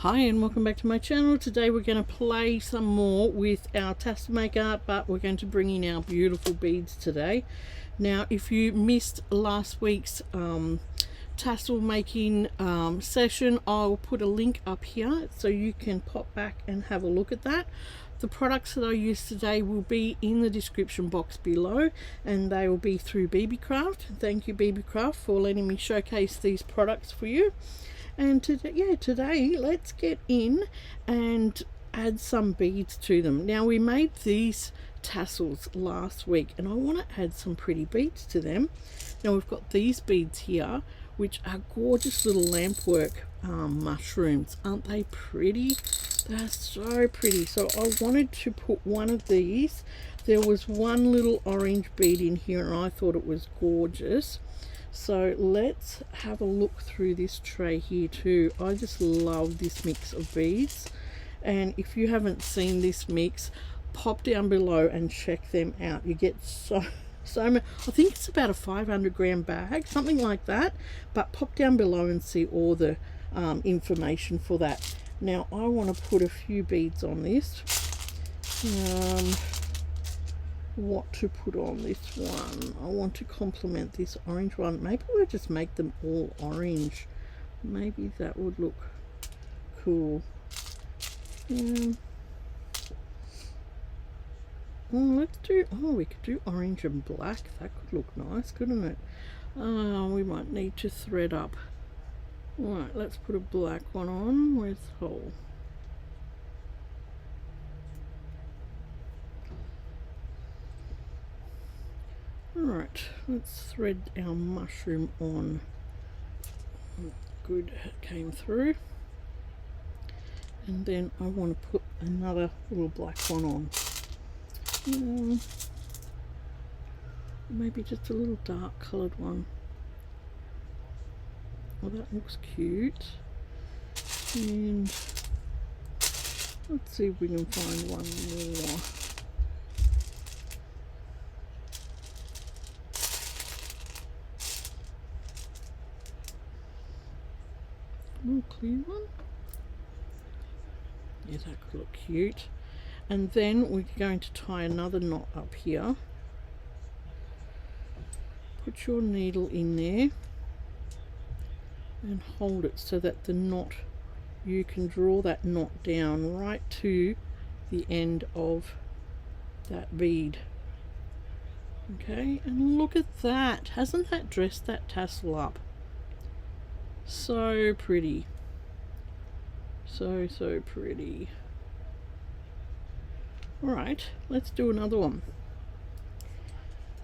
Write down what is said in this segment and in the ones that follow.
Hi and welcome back to my channel. Today we're going to play some more with our tassel maker, but we're going to bring in our beautiful beads today. Now if you missed last week's tassel making session, I'll put a link up here so you can pop back and have a look at that. The products that I use today will be in the description box below, and they will be through Beebeecraft. Thank you Beebeecraft for letting me showcase these products for you. And today let's get in and add some beads to them. Now we made these tassels last week and I want to add some pretty beads to them. Now we've got these beads here, which are gorgeous little lampwork mushrooms. Aren't they pretty? They're so pretty. So I wanted to put one of these. There was one little orange bead in here and I thought it was gorgeous. So let's have a look through this tray here too. I just love this mix of beads, and if you haven't seen this mix, pop down below and check them out. You get so many. I think it's about a 500 gram bag, something like that, but pop down below and see all the information for that. Now I want to put a few beads on this. What to put on this one? I want to complement this orange one. Maybe we'll just make them all orange. Maybe that would look cool. Let's do, we could do orange and black. That could look nice, couldn't it? We might need to thread up. Alright, let's put a black one on. Where's the hole? Alright, let's thread our mushroom on. Good, it came through. And then I want to put another little black one on. Maybe just a little dark coloured one. Well, that looks cute. And let's see if we can find one more. More clear one. Yeah, that could look cute. And then we're going to tie another knot up here. Put your needle in there and hold it so that the knot, you can draw that knot down right to the end of that bead. Okay, and look at that. Hasn't that dressed that tassel up? So pretty. So pretty. Alright, let's do another one.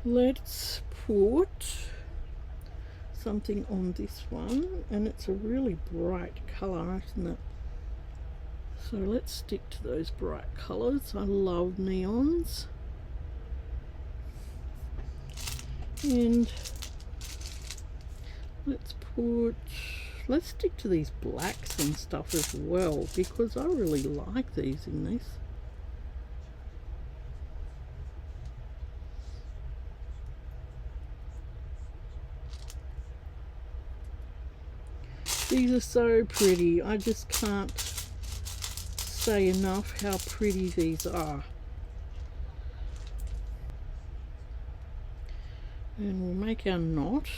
Let's put something on this one, and it's a really bright colour, isn't it? So let's stick to those bright colours. I love neons. And let's stick to these blacks and stuff as well, because I really like these in this. These are so pretty. I just can't say enough how pretty these are. And we'll make our knot.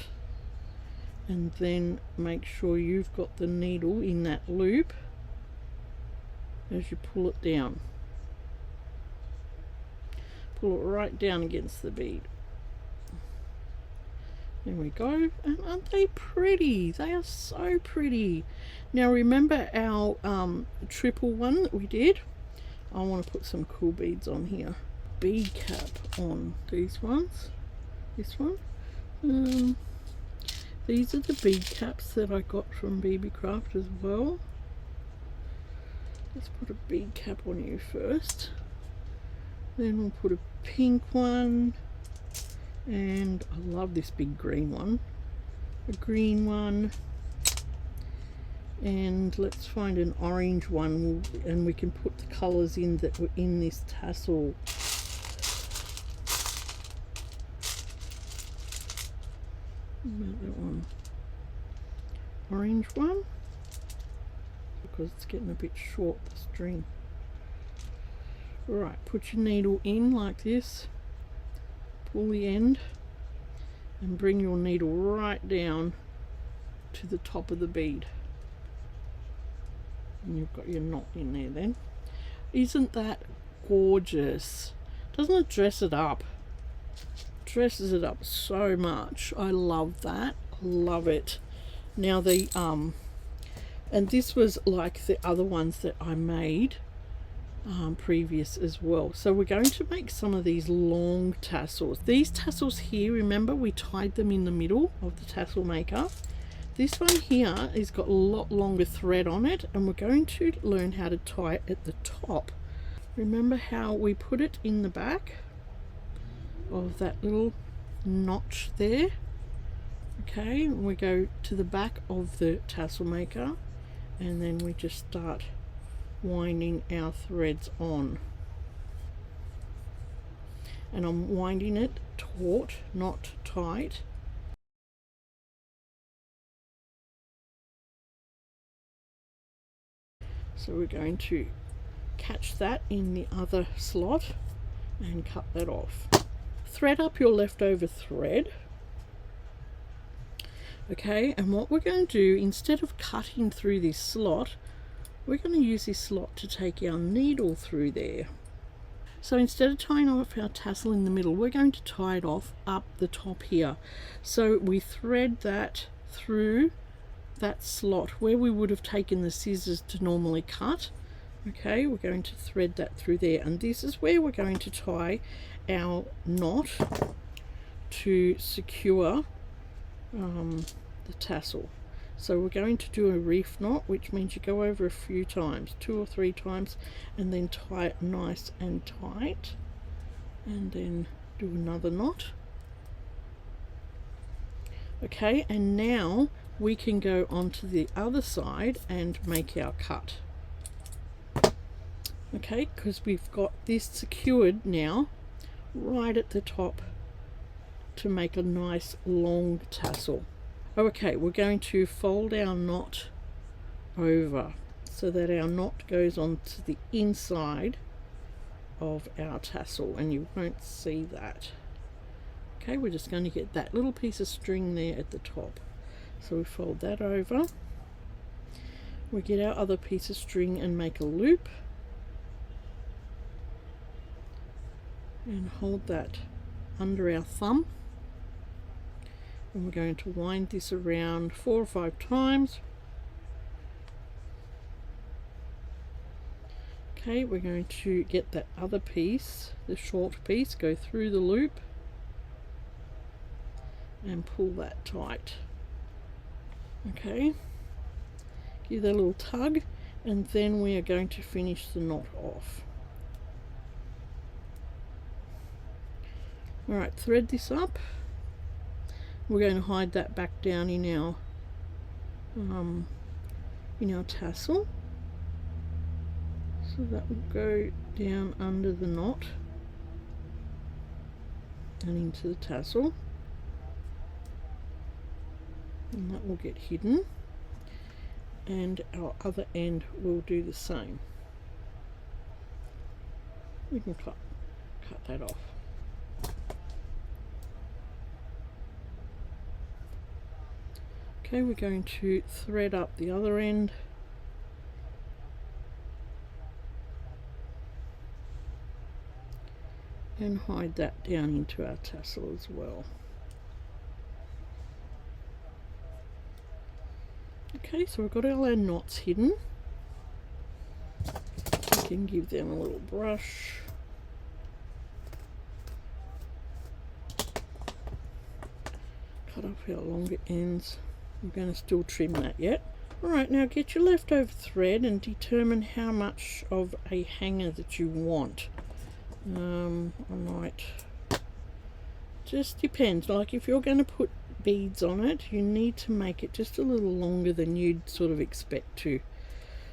And then make sure you've got the needle in that loop as you pull it down. Pull it right down against the bead. There we go. And aren't they pretty? They are so pretty. Now remember our triple one that we did? I want to put some cool beads on here. Bead cap on these ones. This one. These are the bead caps that I got from Beebeecraft as well. Let's put a bead cap on you first. Then we'll put a pink one. And I love this big green one. A green one. And let's find an orange one, and we can put the colours in that were in this tassel. That one. Orange one. because it's getting a bit short, the string. Right, put your needle in like this, pull the end and bring your needle right down to the top of the bead, and you've got your knot in there then. Isn't that gorgeous? Doesn't it dress it up? Dresses it up so much. I love that. Love it. Now the and this was like the other ones that I made previous as well. So we're going to make some of these long tassels. These tassels here, remember we tied them in the middle of the tassel maker. This one here has got a lot longer thread on it, and we're going to learn how to tie it at the top. Remember how we put it in the back of that little notch there? Okay, we go to the back of the tassel maker, and then we just start winding our threads on. And I'm winding it taut, not tight. So we're going to catch that in the other slot and cut that off. Thread up your leftover thread. Okay, and what we're going to do, instead of cutting through this slot, we're going to use this slot to take our needle through there. So instead of tying off our tassel in the middle, we're going to tie it off up the top here. So we thread that through that slot where we would have taken the scissors to normally cut. Okay, we're going to thread that through there, and this is where we're going to tie our knot to secure the tassel. So we're going to do a reef knot, which means you go over a few times, 2 or 3 times, and then tie it nice and tight, and then do another knot. Okay, and now we can go onto the other side and make our cut. Okay, because we've got this secured now right at the top to make a nice long tassel. Okay, we're going to fold our knot over so that our knot goes onto the inside of our tassel, and you won't see that. Okay, we're just going to get that little piece of string there at the top. So we fold that over, we get our other piece of string and make a loop, and hold that under our thumb. And we're going to wind this around 4 or 5 times. Okay, we're going to get that other piece, the short piece, go through the loop and pull that tight. Okay, give that a little tug, and then we are going to finish the knot off. Alright, thread this up. We're going to hide that back down in our tassel, so that will go down under the knot and into the tassel, and that will get hidden, and our other end will do the same. We can cut that off. Okay, we're going to thread up the other end, and hide that down into our tassel as well. Okay, so we've got all our knots hidden. We can give them a little brush. Cut off our longer ends. We're going to still trim that yet. Alright, now get your leftover thread and determine how much of a hanger that you want. I might, just depends, like if you're going to put beads on it, you need to make it just a little longer than you'd sort of expect to.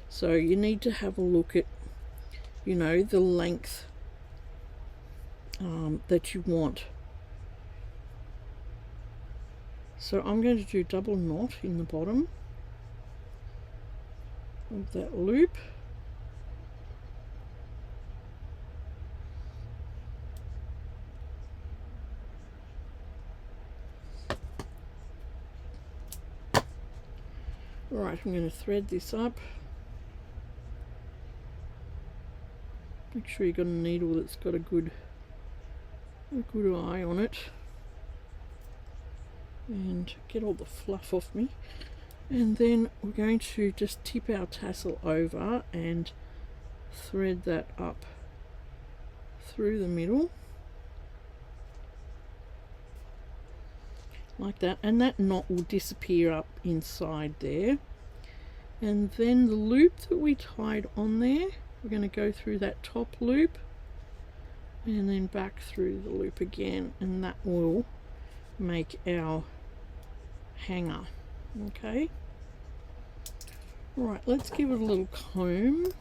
So you need to have a look at, you know, the length that you want. So I'm going to do double knot in the bottom, of that loop. Right, I'm going to thread this up. Make sure you've got a needle that's got a good eye on it, and get all the fluff off me. And then we're going to just tip our tassel over and thread that up through the middle like that, and that knot will disappear up inside there. And then the loop that we tied on there, we're going to go through that top loop and then back through the loop again, and that will make our hanger. Okay, right, let's give it a little comb,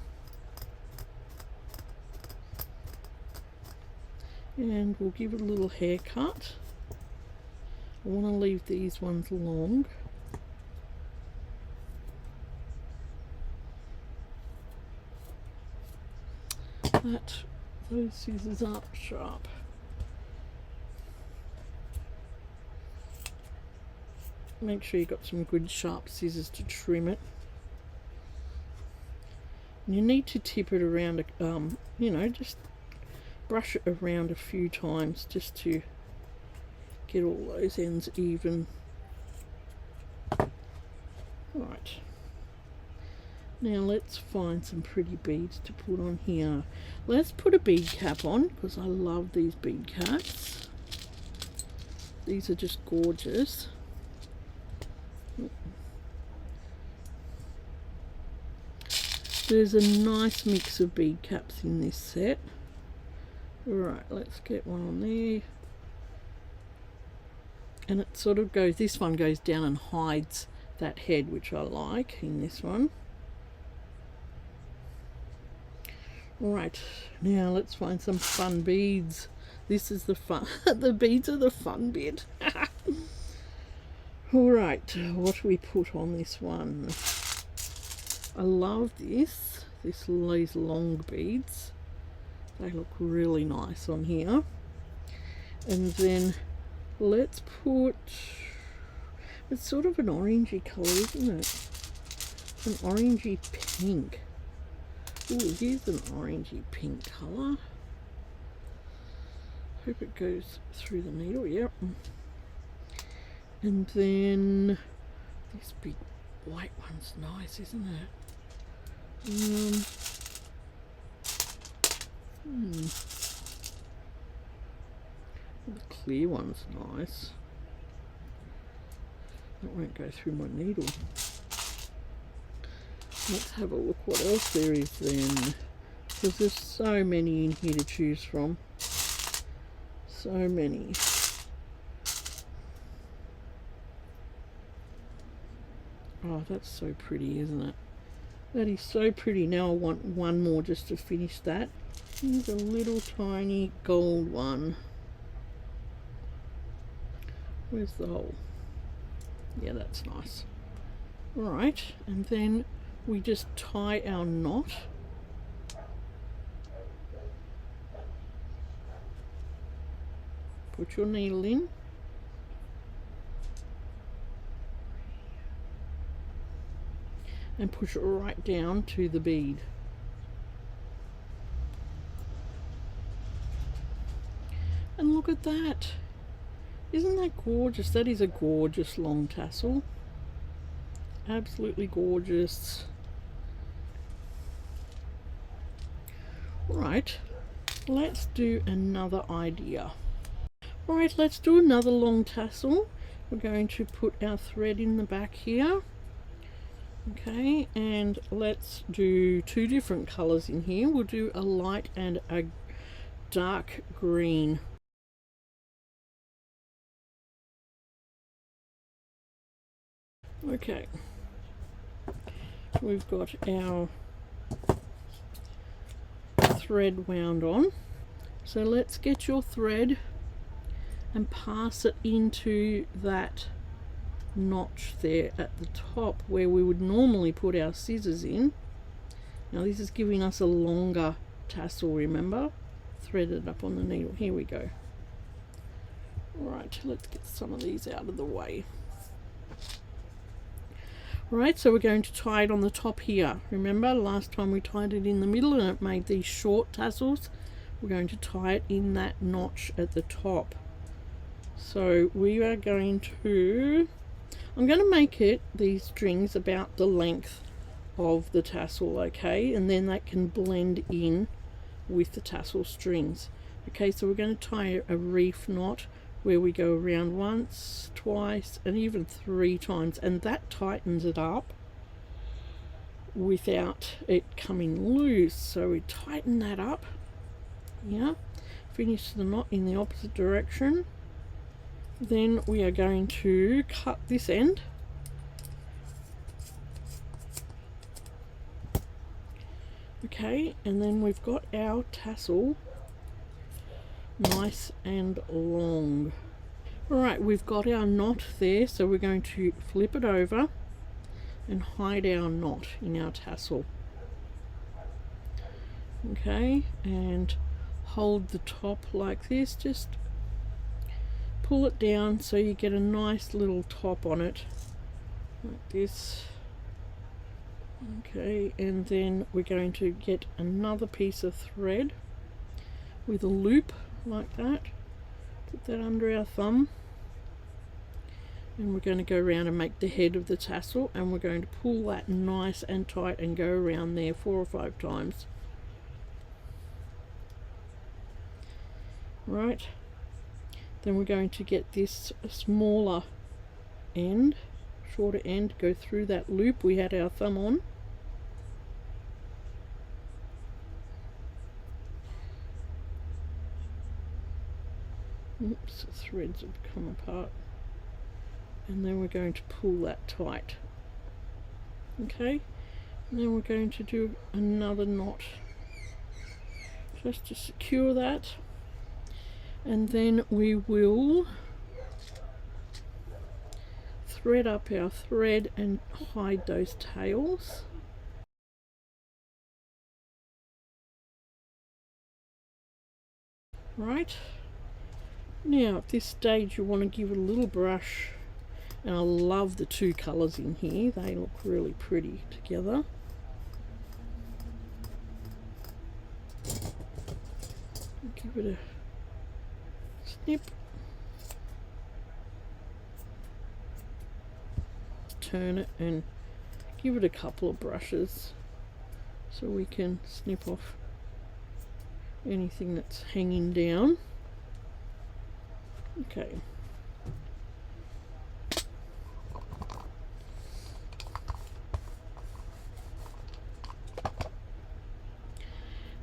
and we'll give it a little haircut. I want to leave these ones long. Those scissors aren't sharp. Make sure you've got some good sharp scissors to trim it. And you need to tip it around, you know, just brush it around a few times just to get all those ends even. Right. Now let's find some pretty beads to put on here. Let's put a bead cap on because I love these bead caps. These are just gorgeous. There's a nice mix of bead caps in this set. Alright, let's get one on there. And it sort of goes, this one goes down and hides that head, which I like in this one. Alright, now let's find some fun beads. This is the fun, the beads are the fun bit. Alright, what do we put on this one? I love these long beads. They look really nice on here. And then let's put, it's sort of an orangey colour, isn't it? An orangey pink. Ooh, here's an orangey pink colour. Hope it goes through the needle. Yep. And then this big white one's nice, isn't it? The clear one's nice. That won't go through my needle. Let's have a look what else there is then, because there's so many in here to choose from. So many. Oh, that's so pretty, isn't it? That is so pretty. Now I want one more just to finish that. Here's a little tiny gold one. Where's the hole? Yeah, that's nice. Alright, and then we just tie our knot. Put your needle in. And push it right down to the bead. And look at that. Isn't that gorgeous? That is a gorgeous long tassel. Absolutely gorgeous. Right, let's do another idea. Right, let's do another long tassel. We're going to put our thread in the back here. Okay, and let's do two different colors in here. We'll do a light and a dark green. Okay, we've got our thread wound on, so let's get your thread and pass it into that notch there at the top where we would normally put our scissors in. Now this is giving us a longer tassel, remember? Threaded up on the needle. Here we go. Right, let's get some of these out of the way. Right, so we're going to tie it on the top here. Remember last time we tied it in the middle and it made these short tassels? We're going to tie it in that notch at the top. So we are going to, I'm going to make it, these strings, about the length of the tassel, okay? And then that can blend in with the tassel strings. Okay, so we're going to tie a reef knot where we go around once, twice, and even 3 times, and that tightens it up without it coming loose. So we tighten that up, yeah, finish the knot in the opposite direction. Then we are going to cut this end, okay, and then we've got our tassel nice and long. Alright, we've got our knot there, so we're going to flip it over and hide our knot in our tassel. Okay, and hold the top like this, just pull it down so you get a nice little top on it, like this. Okay, and then we're going to get another piece of thread with a loop like that, put that under our thumb, and we're going to go around and make the head of the tassel, and we're going to pull that nice and tight and go around there 4 or 5 times. Right, then we're going to get this smaller end, shorter end, go through that loop we had our thumb on. Oops, the threads have come apart. And then we're going to pull that tight. Okay, and then we're going to do another knot just to secure that. And then we will thread up our thread and hide those tails. Right. Now at this stage you want to give it a little brush, and I love the 2 colours in here, they look really pretty together. Give it a snip, turn it and give it a couple of brushes so we can snip off anything that's hanging down. Okay.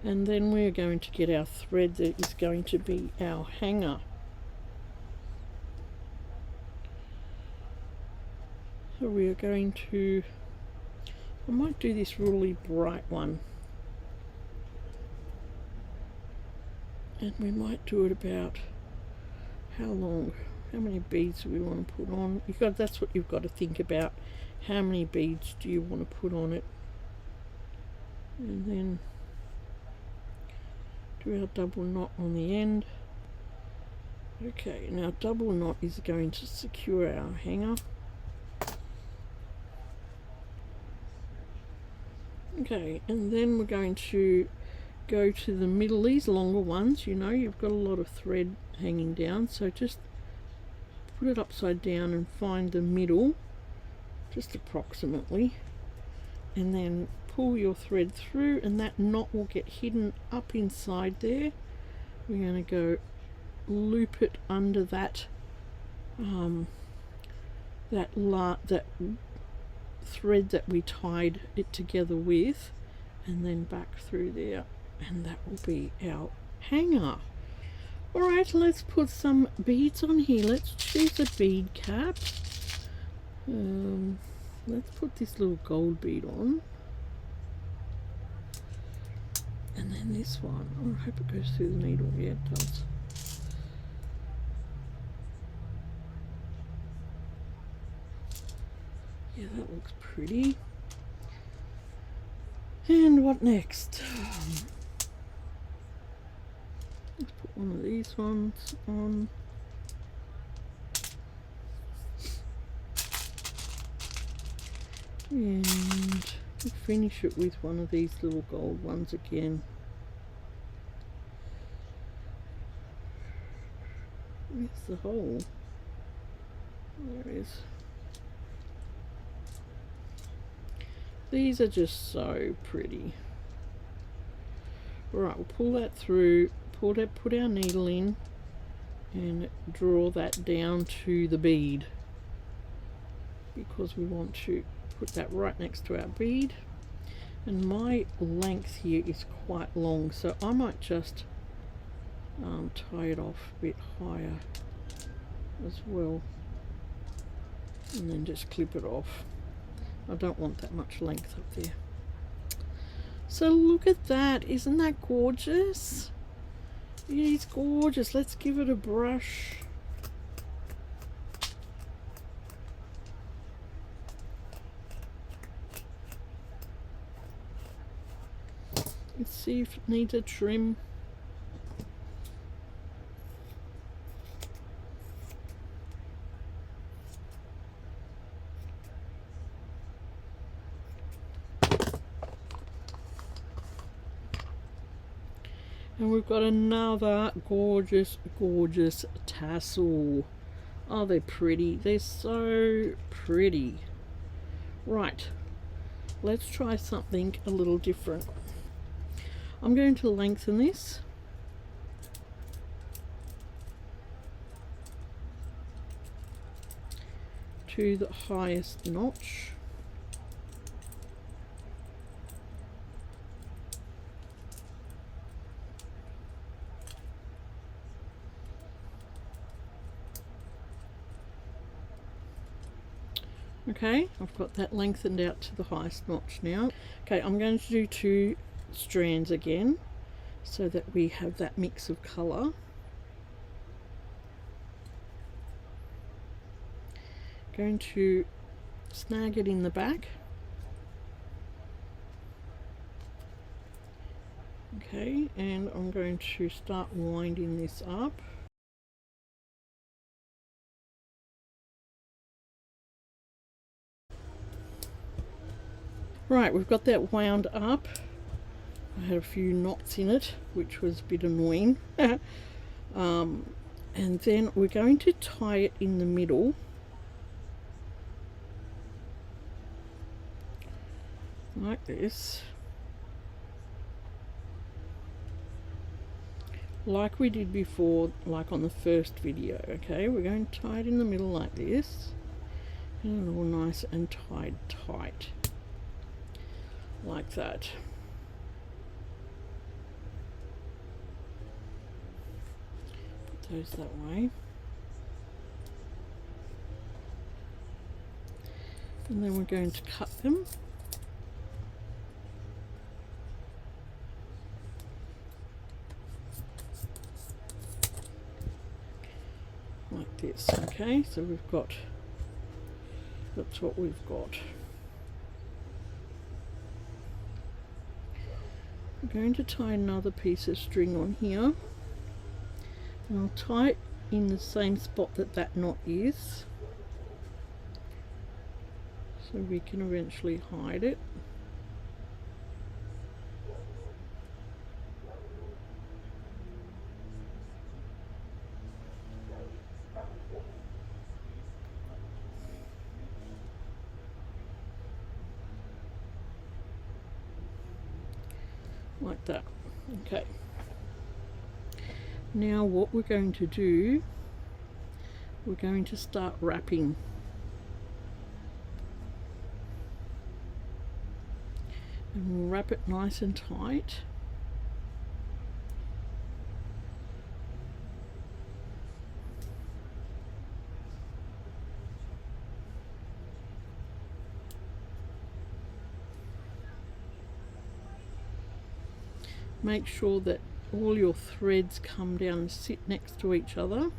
And then we're going to get our thread that is going to be our hanger. So we are going to, I might do this really bright one. And we might do it about, how long, how many beads do we want to put on? That's what you've got to think about. How many beads do you want to put on it? And then do our double knot on the end. Okay, now double knot is going to secure our hanger. Okay, and then we're going to go to the middle, these longer ones, you know, you've got a lot of thread hanging down, so just put it upside down and find the middle, just approximately, and then pull your thread through, and that knot will get hidden up inside there. We're going to go loop it under that that thread that we tied it together with, and then back through there, and that will be our hanger. Alright, let's put some beads on here. Let's choose a bead cap. Let's put this little gold bead on. And then this one. Oh, I hope it goes through the needle. Yeah, it does. Yeah, that looks pretty. And what next? Let's put one of these ones on. And we'll finish it with one of these little gold ones again. Where's the hole? There it is. These are just so pretty. Alright, we'll pull that through, put our needle in and draw that down to the bead, because we want to put that right next to our bead. And my length here is quite long, so I might just tie it off a bit higher as well, and then just clip it off. I don't want that much length up there. So look at that, isn't that gorgeous? It is gorgeous. Let's give it a brush. Let's see if it needs a trim. And we've got another gorgeous, gorgeous tassel. Oh, they're pretty. They're so pretty. Right, let's try something a little different. I'm going to lengthen this. To the highest notch. Okay, I've got that lengthened out to the highest notch now. Okay, I'm going to do 2 strands again so that we have that mix of colour. Going to snag it in the back. Okay, and I'm going to start winding this up. Right, we've got that wound up. I had a few knots in it, which was a bit annoying. And then we're going to tie it in the middle. Like this. Like we did before, like on the first video. Okay, we're going to tie it in the middle like this. And all nice and tied tight. Like that. Put those that way. And then we're going to cut them. Like this. Okay, so we've got, that's what we've got. I'm going to tie another piece of string on here, and I'll tie it in the same spot that that knot is, so we can eventually hide it. Like that. Okay, now what we're going to do, we're going to start wrapping. And we'll wrap it nice and tight. Make sure that all your threads come down and sit next to each other.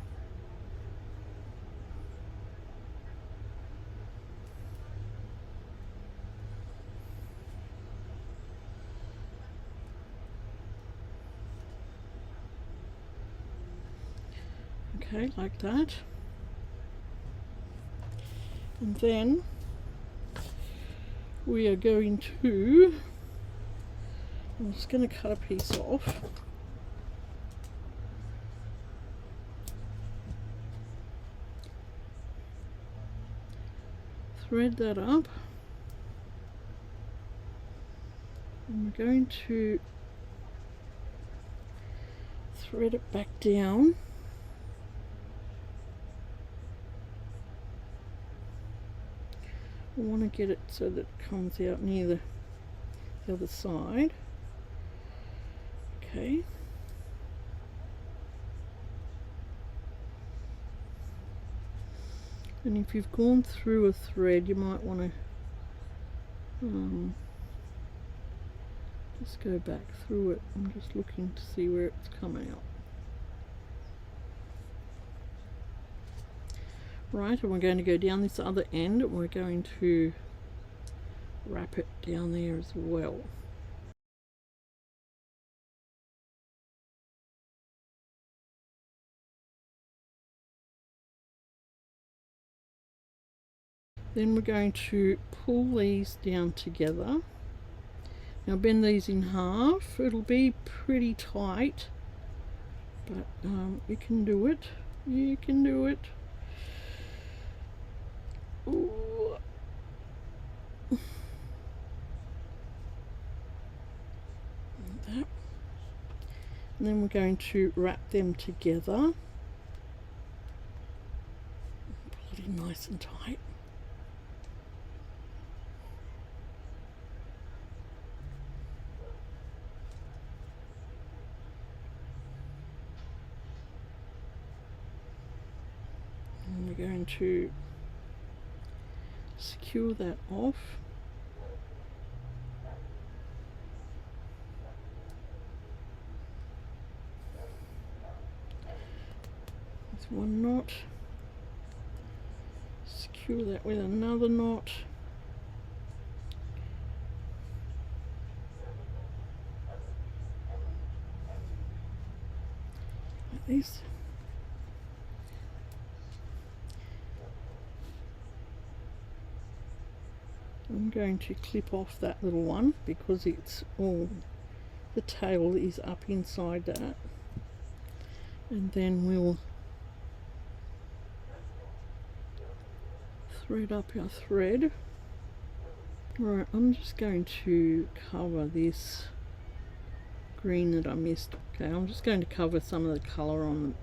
Okay, like that. And then we are going to, I'm just going to cut a piece off. Thread that up. And we're going to thread it back down. I want to get it so that it comes out near the other side. Okay. And if you've gone through a thread, you might want to just go back through it. I'm just looking to see where it's coming out. Right, and we're going to go down this other end and we're going to wrap it down there as well. Then we're going to pull these down together. Now bend these in half. It'll be pretty tight, but you can do it. You can do it. Ooh. Like that. And then we're going to wrap them together. Pull it in nice and tight. And we're going to secure that off. With one knot. Secure that with another knot. Like this. I'm going to clip off that little one because it's all, the tail is up inside that, and then we'll thread up our thread. Right, I'm just going to cover this green that I missed. Okay, I'm just going to cover some of the colour on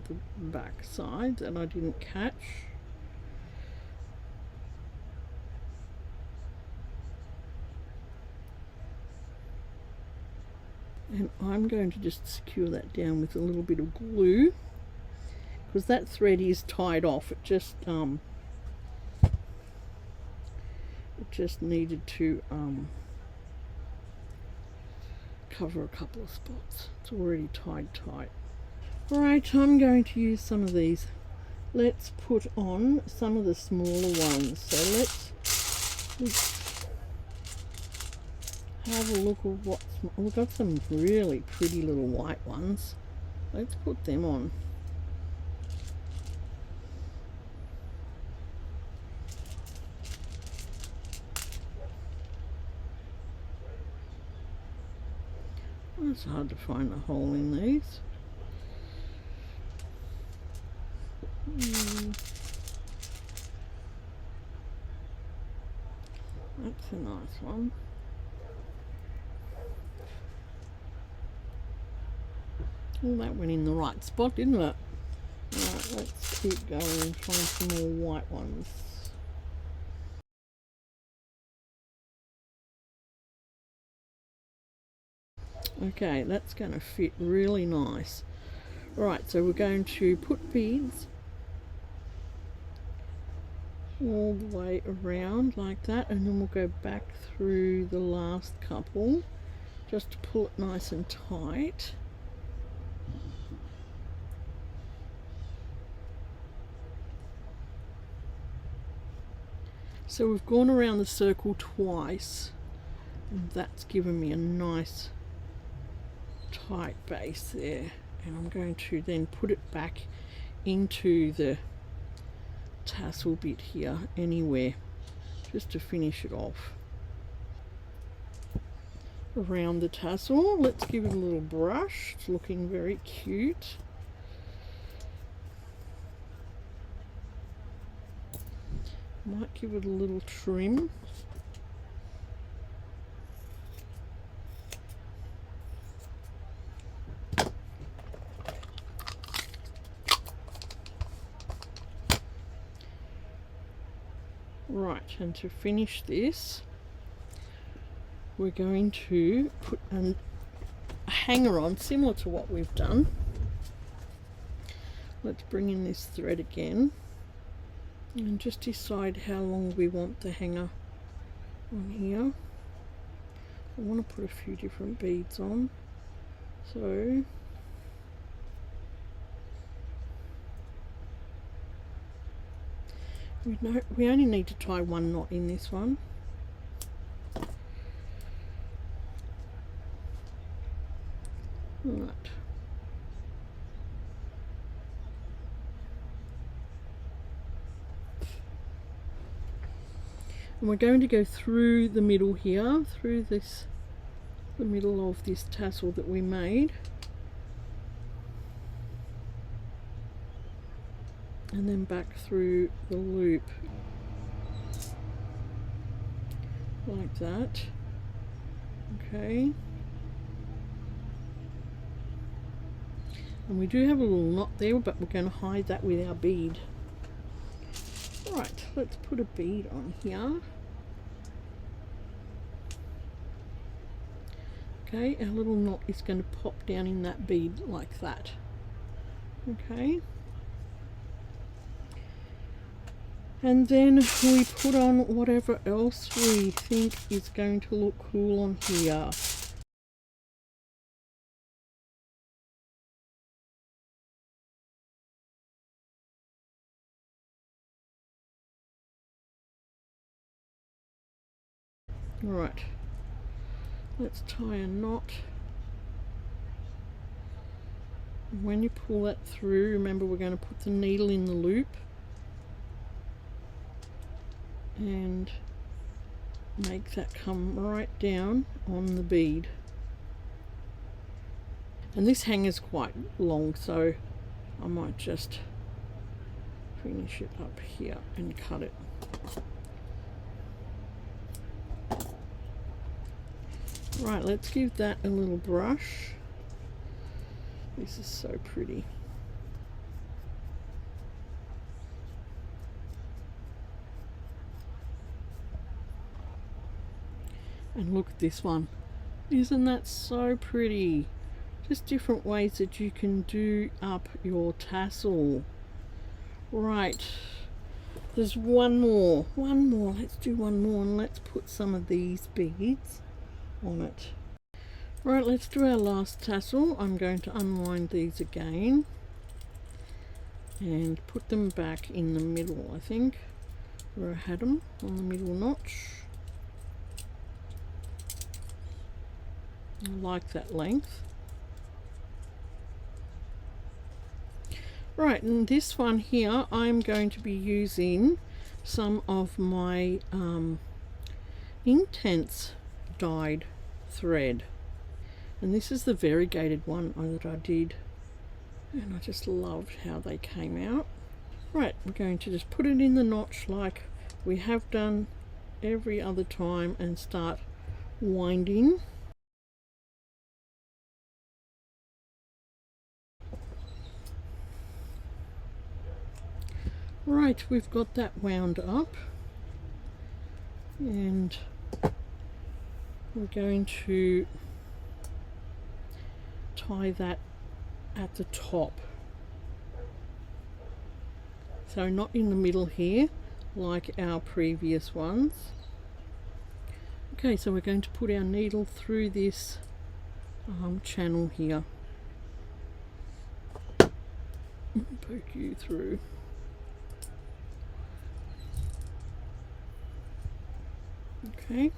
the back side that I didn't catch. And I'm going to just secure that down with a little bit of glue because that thread is tied off. It just needed to cover a couple of spots. It's already tied tight. Alright, I'm going to use some of these. Let's put on some of the smaller ones. So let's have a look at what's, we've got some really pretty little white ones. Let's put them on. It's hard to find a hole in these. That's a nice one. Well, that went in the right spot, didn't it? Alright, let's keep going and find some more white ones. Okay, that's going to fit really nice. Right, so we're going to put beads all the way around like that, and then we'll go back through the last couple just to pull it nice and tight. So we've gone around the circle twice, and that's given me a nice tight base there, and I'm going to then put it back into the tassel bit here anywhere, just to finish it off around the tassel. Let's give it a little brush. It's looking very cute. Might give it a little trim. Right, and to finish this, we're going to put a hanger on similar to what we've done. Let's bring in this thread again and just decide how long we want the hanger on here. I want to put a few different beads on, so we only need to tie one knot in this one. Right. And we're going to go through the middle here, through this, the middle of this tassel that we made. And then back through the loop. Like that. Okay. And we do have a little knot there, but we're going to hide that with our bead. Right, let's put a bead on here. Okay, our little knot is going to pop down in that bead like that. Okay. And then we put on whatever else we think is going to look cool on here. Right, let's tie a knot. When you pull that through, remember we're going to put the needle in the loop and make that come right down on the bead. And this hanger's quite long, so I might just finish it up here and cut it. Right, let's give that a little brush. This is so pretty. And look at this one. Isn't that so pretty? Just different ways that you can do up your tassel. Right, there's one more. Let's do one more, and let's put some of these beads on it. Right, let's do our last tassel. I'm going to unwind these again and put them back in the middle, I think, where I had them, on the middle notch. I like that length. Right, and this one here, I'm going to be using some of my Intense dyed thread, and this is the variegated one that I did, and I just loved how they came out. Right, we're going to just put it in the notch like we have done every other time and start winding. Right, we've got that wound up, and we're going to tie that at the top, so not in the middle here like our previous ones. Okay, so we're going to put our needle through this channel here, poke you through. Okay,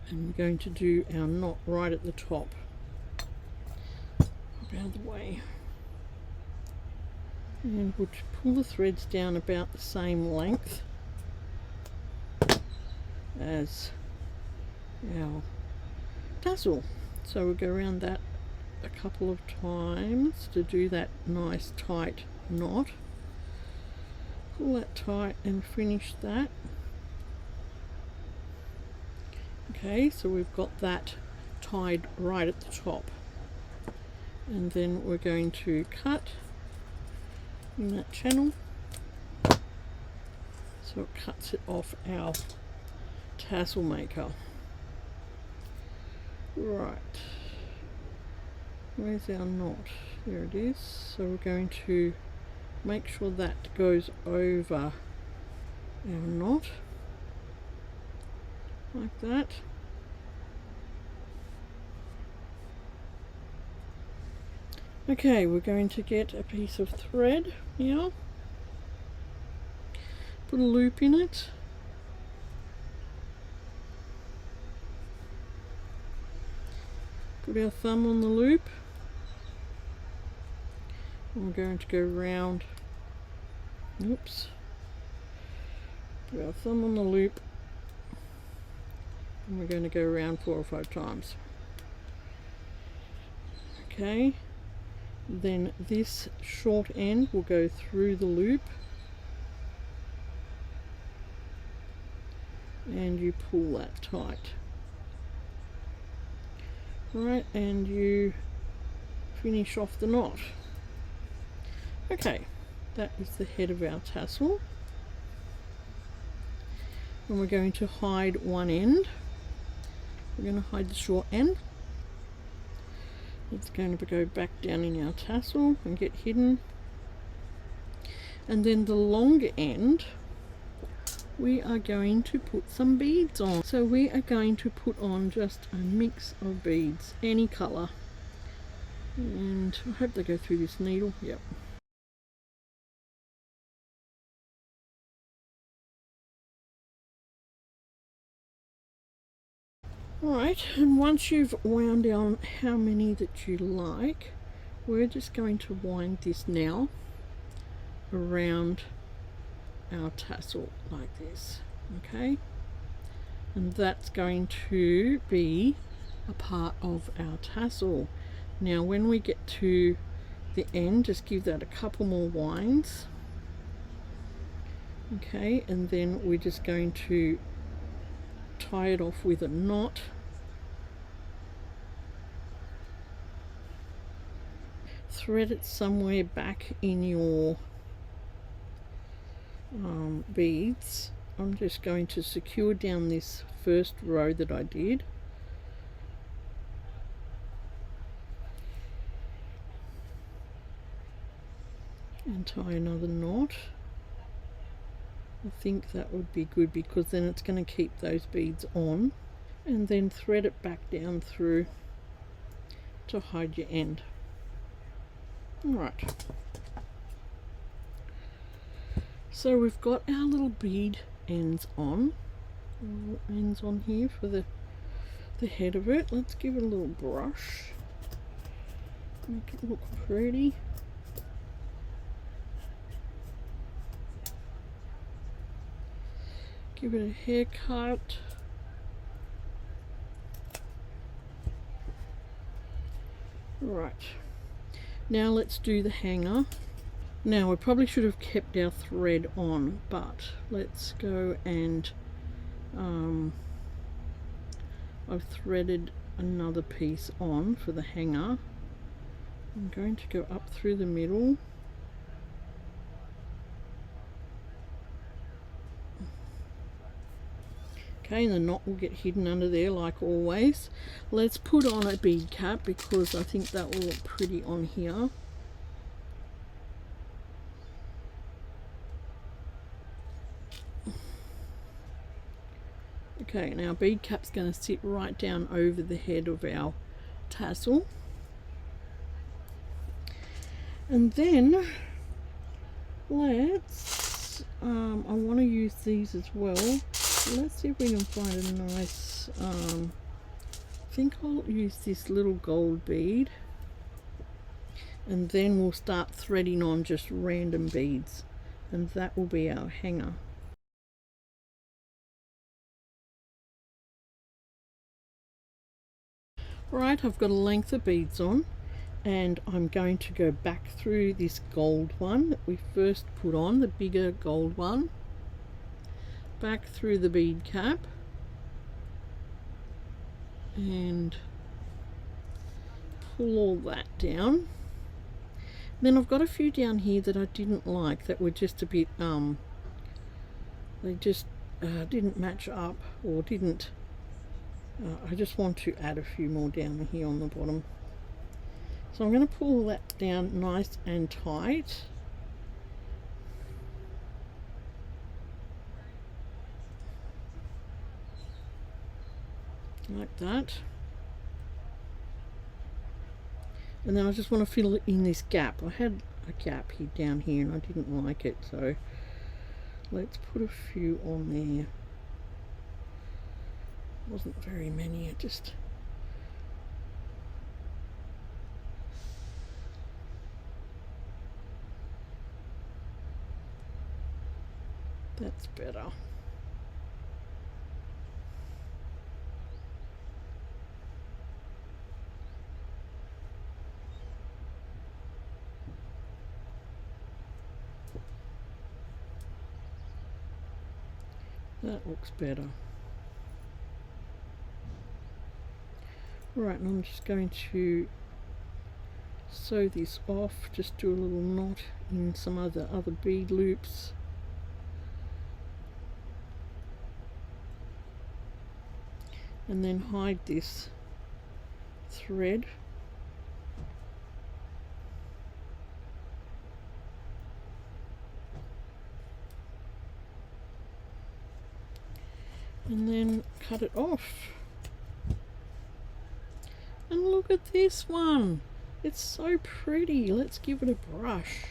and we're going to do our knot right at the top. out of the way. And we'll pull the threads down about the same length as our tassel. So we'll go around that a couple of times to do that nice tight knot. Pull that tight and finish that. Okay, so we've got that tied right at the top, and then we're going to cut in that channel so it cuts it off our tassel maker. Right, where's our knot? There it is. So we're going to make sure that goes over our knot like that. Okay, we're going to get a piece of thread here, put a loop in it, put our thumb on the loop, and we're going to go round, oops, put our thumb on the loop, and we're going to go around 4 or 5 times. Okay, then this short end will go through the loop and you pull that tight. Right, and you finish off the knot. Okay, that is the head of our tassel. And we're going to hide one end. We're going to hide the short end. It's going to go back down in our tassel and get hidden. And then the longer end, we are going to put some beads on. So we are going to put on just a mix of beads, any colour. And I hope they go through this needle. Yep. Alright, and once you've wound down how many that you like, we're just going to wind this now around our tassel like this, okay? And that's going to be a part of our tassel. Now when we get to the end, just give that a couple more winds, okay? And then we're just going to tie it off with a knot. Thread it somewhere back in your beads. I'm just going to secure down this first row that I did. And tie another knot. I think that would be good because then it's going to keep those beads on, and then thread it back down through to hide your end. Alright, so we've got our little bead ends on, here for the head of it. Let's give it a little brush, make it look pretty. Give it a haircut. Right, now let's do the hanger. Now we probably should have kept our thread on, but let's go and I've threaded another piece on for the hanger. I'm going to go up through the middle. Okay, and the knot will get hidden under there like always. Let's put on a bead cap because I think that will look pretty on here. Okay, now bead cap's going to sit right down over the head of our tassel. And then let's, I want to use these as well. Let's see if we can find a nice, I think I'll use this little gold bead. and then we'll start threading on just random beads, and that will be our hanger. Right, I've got a length of beads on, and I'm going to go back through this gold one that we first put on, the bigger gold one, back through the bead cap, and pull all that down. Then I've got a few down here that I didn't like, that were just a bit they just didn't match up, or didn't I just want to add a few more down here on the bottom. So I'm going to pull that down nice and tight. Like that. And then I just want to fill in this gap. I had a gap here down here and I didn't like it, so let's put a few on there. Wasn't very many, it just that's better. That looks better. Right, and I'm just going to sew this off, just do a little knot in some other bead loops. And then hide this thread. And then cut it off. And look at this one. It's so pretty. Let's give it a brush.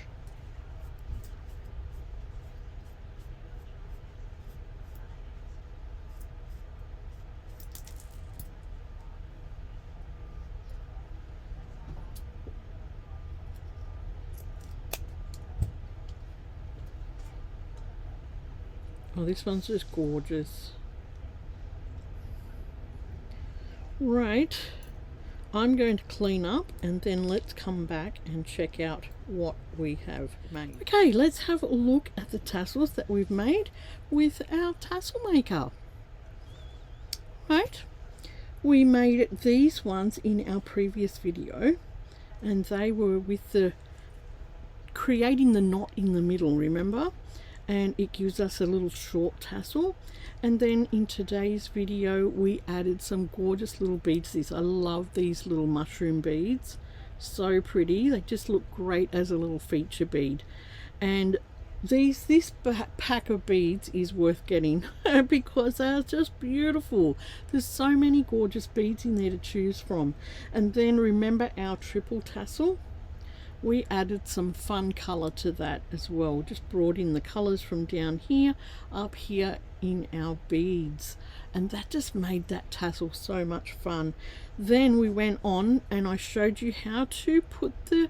Oh, this one's just gorgeous. Right, I'm going to clean up and then let's come back and check out what we have made. Okay, let's have a look at the tassels that we've made with our tassel maker. Right, we made these ones in our previous video, and they were with the creating the knot in the middle, remember? And it gives us a little short tassel. And then in today's video we added some gorgeous little beads. I love these little mushroom beads, so pretty. They just look great as a little feature bead. And this pack of beads is worth getting because they are just beautiful. There's so many gorgeous beads in there to choose from. And then remember our triple tassel? We added some fun color to that as well, just brought in the colors from down here up here in our beads, and that just made that tassel so much fun. Then we went on and I showed you how to put the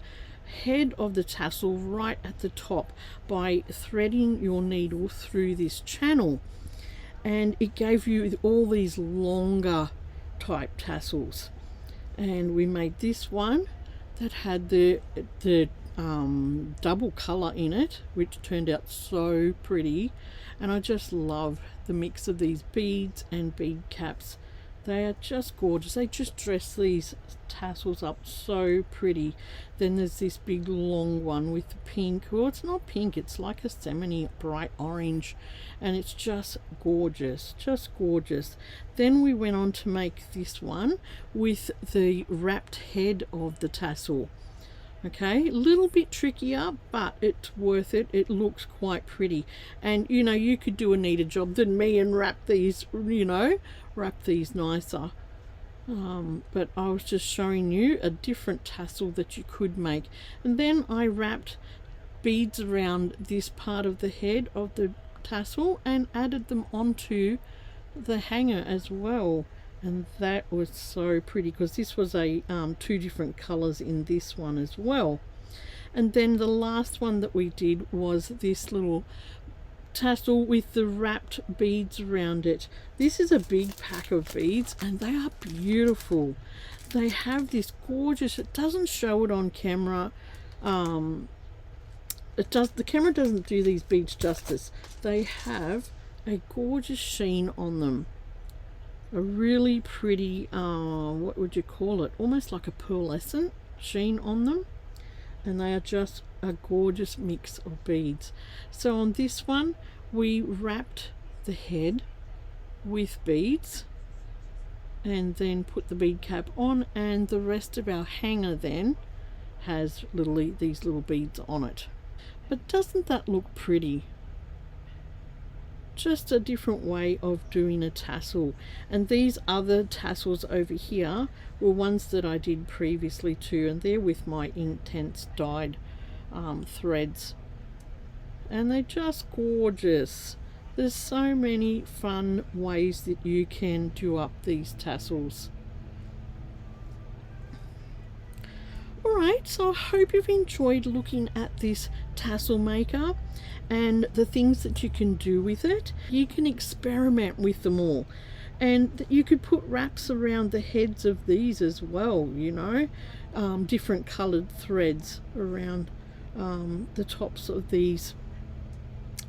head of the tassel right at the top by threading your needle through this channel, and it gave you all these longer type tassels. And we made this one that had the double color in it, which turned out so pretty. And I just love the mix of these beads and bead caps. They are just gorgeous. They just dress these tassels up so pretty. Then there's this big long one with the pink. Well, it's not pink, it's like a salmon bright orange, and it's just gorgeous, just gorgeous. Then we went on to make this one with the wrapped head of the tassel. Okay, a little bit trickier, but it's worth it. It looks quite pretty. And you know, you could do a neater job than me and wrap these, you know, wrap these nicer. But I was just showing you a different tassel that you could make. And then I wrapped beads around this part of the head of the tassel and added them onto the hanger as well. And that was so pretty because this was a two different colors in this one as well. And then the last one that we did was this little tassel with the wrapped beads around it. This is a big pack of beads and they are beautiful. They have this gorgeous, it doesn't show it on camera, the camera doesn't do these beads justice. They have a gorgeous sheen on them, a really pretty what would you call it, almost like a pearlescent sheen on them, and they are just a gorgeous mix of beads. So on this one we wrapped the head with beads and then put the bead cap on, and the rest of our hanger then has these little beads on it. But doesn't that look pretty? Just a different way of doing a tassel. And these other tassels over here were ones that I did previously too, and they're with my Intense dyed threads, and they're just gorgeous. There's so many fun ways that you can do up these tassels. Alright, so I hope you've enjoyed looking at this tassel maker and the things that you can do with it. You can experiment with them all, and you could put wraps around the heads of these as well, you know, different colored threads around the tops of these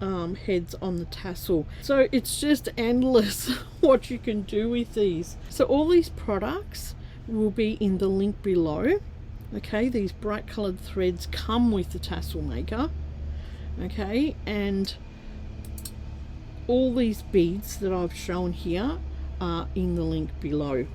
heads on the tassel. So it's just endless what you can do with these. So all these products will be in the link below. Okay, these bright colored threads come with the tassel maker. Okay, and all these beads that I've shown here are in the link below.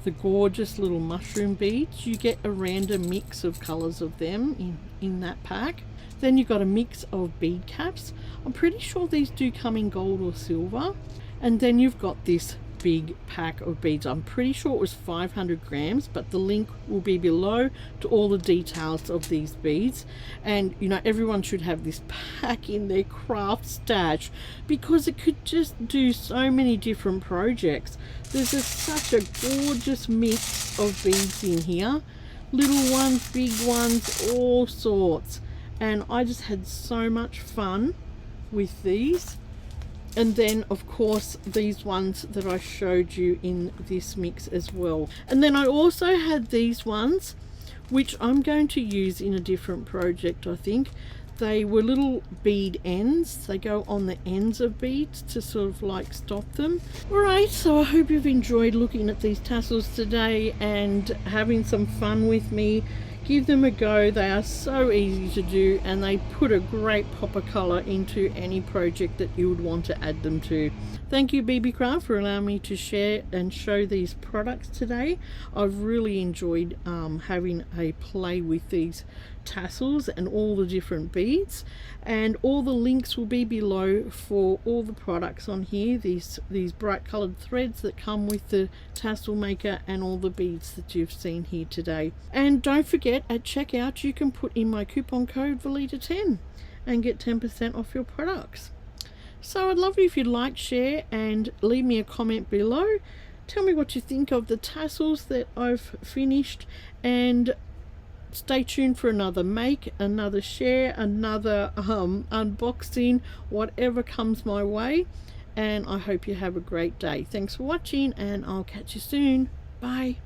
The gorgeous little mushroom beads, you get a random mix of colors of them in that pack. Then you've got a mix of bead caps. I'm pretty sure these do come in gold or silver. And then you've got this big pack of beads. I'm pretty sure it was 500 grams, but the link will be below to all the details of these beads. And you know, everyone should have this pack in their craft stash because it could just do so many different projects. There's such a gorgeous mix of beads in here, little ones, big ones, all sorts, and I just had so much fun with these. And then of course these ones that I showed you in this mix as well. And then I also had these ones which I'm going to use in a different project. I think they were little bead ends. They go on the ends of beads to sort of like stop them. Alright, so I hope you've enjoyed looking at these tassels today and having some fun with me. Give them a go. They are so easy to do and they put a great pop of colour into any project that you would want to add them to. Thank you Beebeecraft for allowing me to share and show these products today. I've really enjoyed having a play with these tassels and all the different beads, and all the links will be below for all the products on here, these bright colored threads that come with the tassel maker and all the beads that you've seen here today. And don't forget, at checkout you can put in my coupon code Valita10 and get 10% off your products. So I'd love it if you'd like, share and leave me a comment below. Tell me what you think of the tassels that I've finished, and stay tuned for another make, another share, another unboxing, whatever comes my way. And I hope you have a great day. Thanks for watching and I'll catch you soon. Bye.